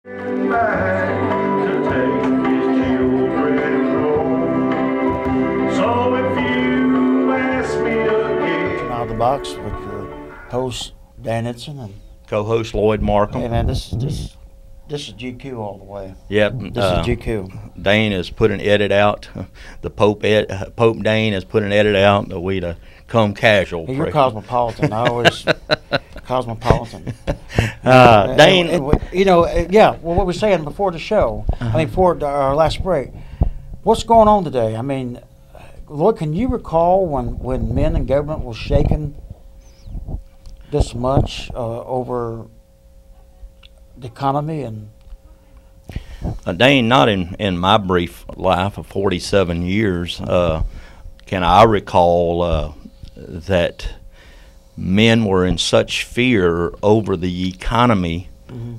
back to take his children home. So if you ask me again. Out of the box with your host Dan Itson and co-host Lloyd Markham. Hey man, this is GQ all the way. Yep. This is GQ. Dane has put an edit out. The Pope Dane has put an edit out that we to come casual. Hey, you're cosmopolitan. I always cosmopolitan. Dane, yeah. Well, what we're saying before the show, before our last break, what's going on today? I mean, Lloyd, can you recall when men in government was shaken this much over the economy and? Dane, not in my brief life of 47 years, can I recall that men were in such fear over the economy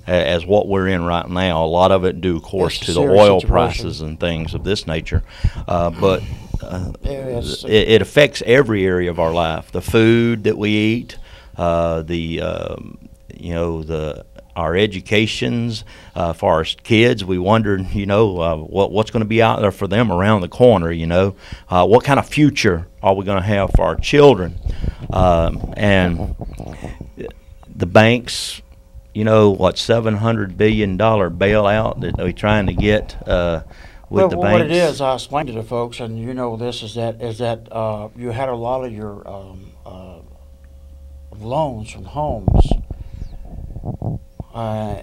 as what we're in right now. A lot of it due, of course, to the oil prices and things of this nature. But it affects every area of our life. The food that we eat, our educations for our kids. We wondered, what's going to be out there for them around the corner, what kind of future are we going to have for our children? And the banks, $700 billion bailout that they're trying to get with the banks. What it is, I explained to the folks, and this is that you had a lot of your loans from homes.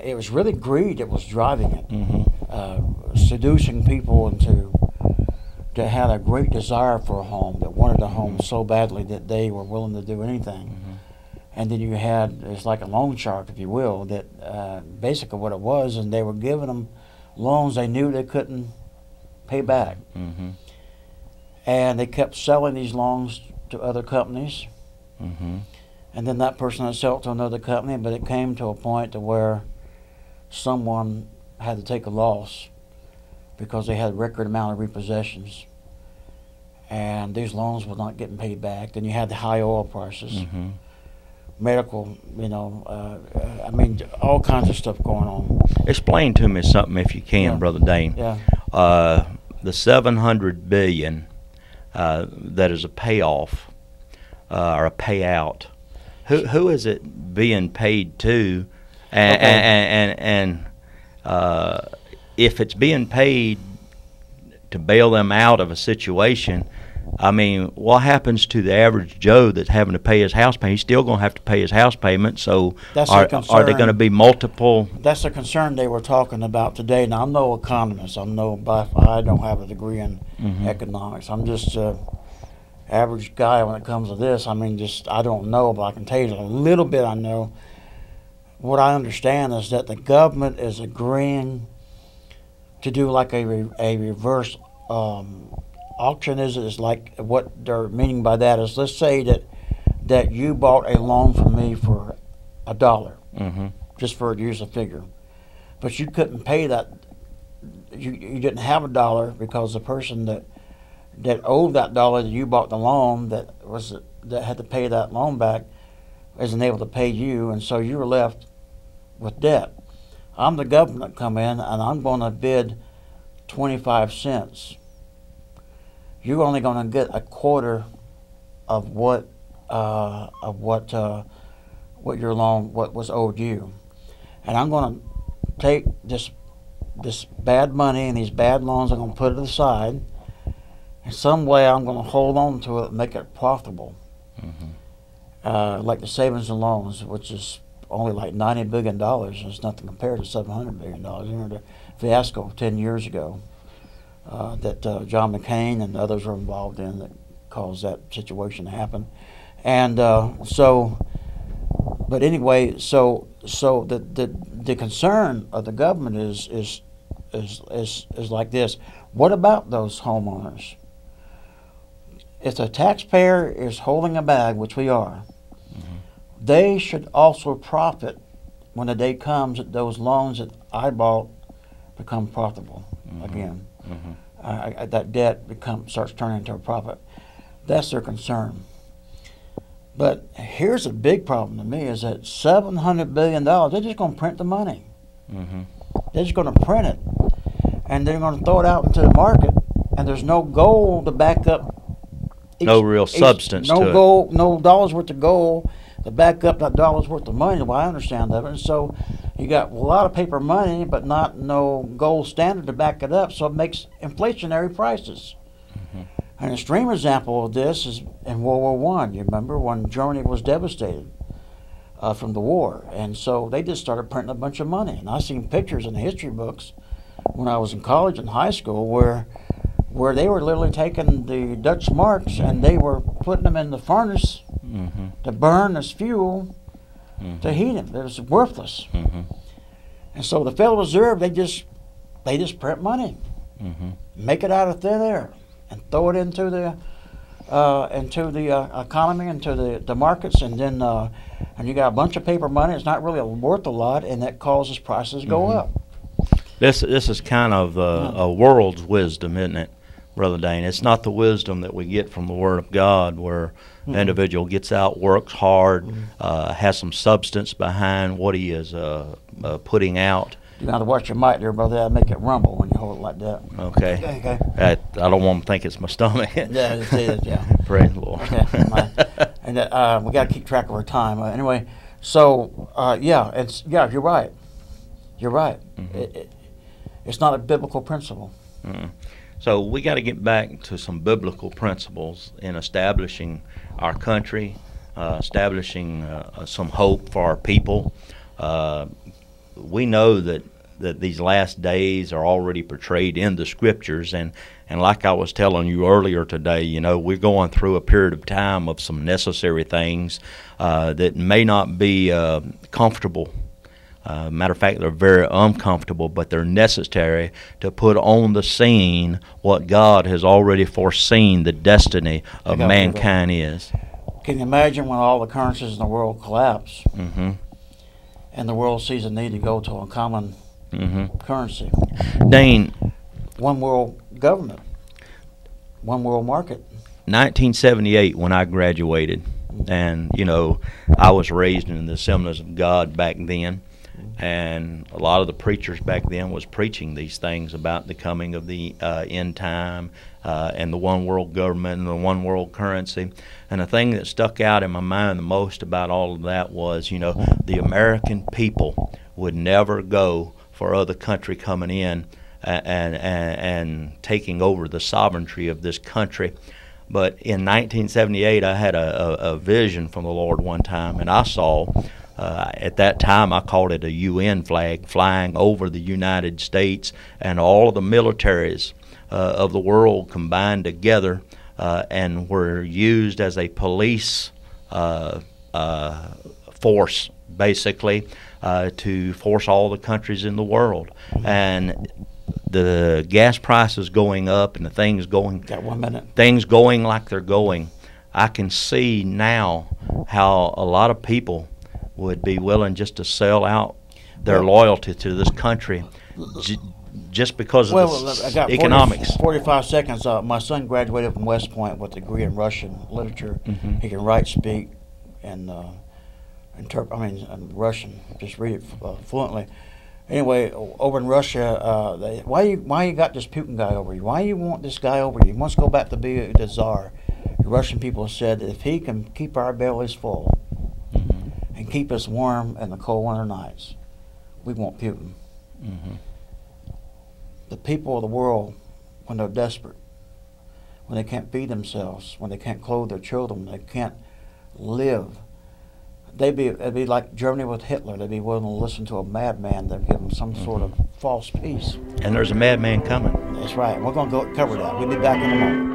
It was really greed that was driving it, seducing people into to had a great desire for a home, that wanted a home so badly that they were willing to do anything. And then you had, it's like a loan shark, if you will, that basically what it was, and they were giving them loans they knew they couldn't pay back. And they kept selling these loans to other companies. And then that person would sell it to another company, but it came to a point to where someone had to take a loss because they had a record amount of repossessions. And these loans were not getting paid back. Then you had the high oil prices, medical, all kinds of stuff going on. Explain to me something if you can, Brother Dane. Yeah. The $700 billion that is a payoff or a payout. Who is it being paid to, and if it's being paid to bail them out of a situation, what happens to the average Joe that's having to pay his house payment? He's still going to have to pay his house payment. So are there going to be multiple? That's a concern they were talking about today. Now, I'm no economist. I don't have a degree in economics. I'm just average guy when it comes to this. I don't know, but I can tell you a little bit I know. What I understand is that the government is agreeing to do like a reverse auction. Is like what they're meaning by that is, let's say that you bought a loan from me for $1, just for use of figure, but you couldn't pay that. You didn't have $1 because the person that owed that $1 that you bought the loan that had to pay that loan back isn't able to pay you, and so you were left with debt. I'm the government come in and I'm going to bid 25 cents. You're only going to get a quarter of what your loan, what was owed you, and I'm going to take this bad money and these bad loans. I'm going to put it aside. In some way, I'm going to hold on to it and make it profitable. Like the savings and loans, which is only like $90 billion. It's nothing compared to $700 billion. The fiasco 10 years ago that John McCain and others were involved in that caused that situation to happen. And but anyway, so the concern of the government is like this. What about those homeowners? If the taxpayer is holding a bag, which we are, they should also profit when the day comes that those loans that I bought become profitable again. That debt starts turning into a profit. That's their concern. But here's a big problem to me is that $700 billion, they're just going to print the money. They're just going to print it, and they're going to throw it out into the market, and there's no gold to back up. No real substance to it. No gold, no dollars worth of gold to back up that dollar's worth of money. Well, I understand that, and so you got a lot of paper money, but not no gold standard to back it up. So it makes inflationary prices. An extreme example of this is in World War I. You remember when Germany was devastated from the war, and so they just started printing a bunch of money. And I've seen pictures in the history books when I was in college and high school where they were literally taking the Dutch marks and they were putting them in the furnace to burn as fuel to heat them. It was worthless. And so the Federal Reserve, they just print money, make it out of thin air, and throw it into the economy, into the markets, and then and you got a bunch of paper money. It's not really worth a lot, and that causes prices to go up. This is kind of a world's wisdom, isn't it, Brother Dane? It's not the wisdom that we get from the Word of God, where an individual gets out, works hard, has some substance behind what he is putting out. You got to watch your mic there, brother. That'll make it rumble when you hold it like that. Okay. Okay. I don't want to think it's my stomach. Yeah, it is. Yeah. Praise the Lord. Okay. And we got to keep track of our time. Anyway, so you're right. You're right. It's not a biblical principle. So we got to get back to some biblical principles in establishing our country, establishing some hope for our people. We know that these last days are already portrayed in the Scriptures, and like I was telling you earlier today, you know, we're going through a period of time of some necessary things that may not be comfortable. Matter of fact, they're very uncomfortable, but they're necessary to put on the scene what God has already foreseen the destiny of mankind is. Can you imagine when all the currencies in the world collapse, and the world sees a need to go to a common currency? Dane, one world government, one world market. 1978, when I graduated, and you know, I was raised in the Assemblies of God back then, and a lot of the preachers back then was preaching these things about the coming of the end time and the one world government and the one world currency. And the thing that stuck out in my mind the most about all of that was, you know, the American people would never go for other country coming in and taking over the sovereignty of this country. But in 1978, I had a vision from the Lord one time, and I saw, at that time, I called it a UN flag flying over the United States, and all of the militaries of the world combined together and were used as a police force, basically, to force all the countries in the world. And the gas prices going up and the things going, Got 1 minute. Things going like they're going, I can see now how a lot of people would be willing just to sell out their loyalty to this country just because of the I got economics. 45 seconds. My son graduated from West Point with a degree in Russian literature. He can write, speak, and Russian. Just read it fluently. Anyway, over in Russia, why you got this Putin guy over you? Why you want this guy over you? He wants to go back to be the Tsar. The Russian people said that if he can keep our bellies full and keep us warm in the cold winter nights, we want Putin. The people of the world, when they're desperate, when they can't feed themselves, when they can't clothe their children, they can't live, it'd be like Germany with Hitler. They'd be willing to listen to a madman that give them some sort of false peace. And there's a madman coming. That's right. We're going to cover that. We'll be back in a moment.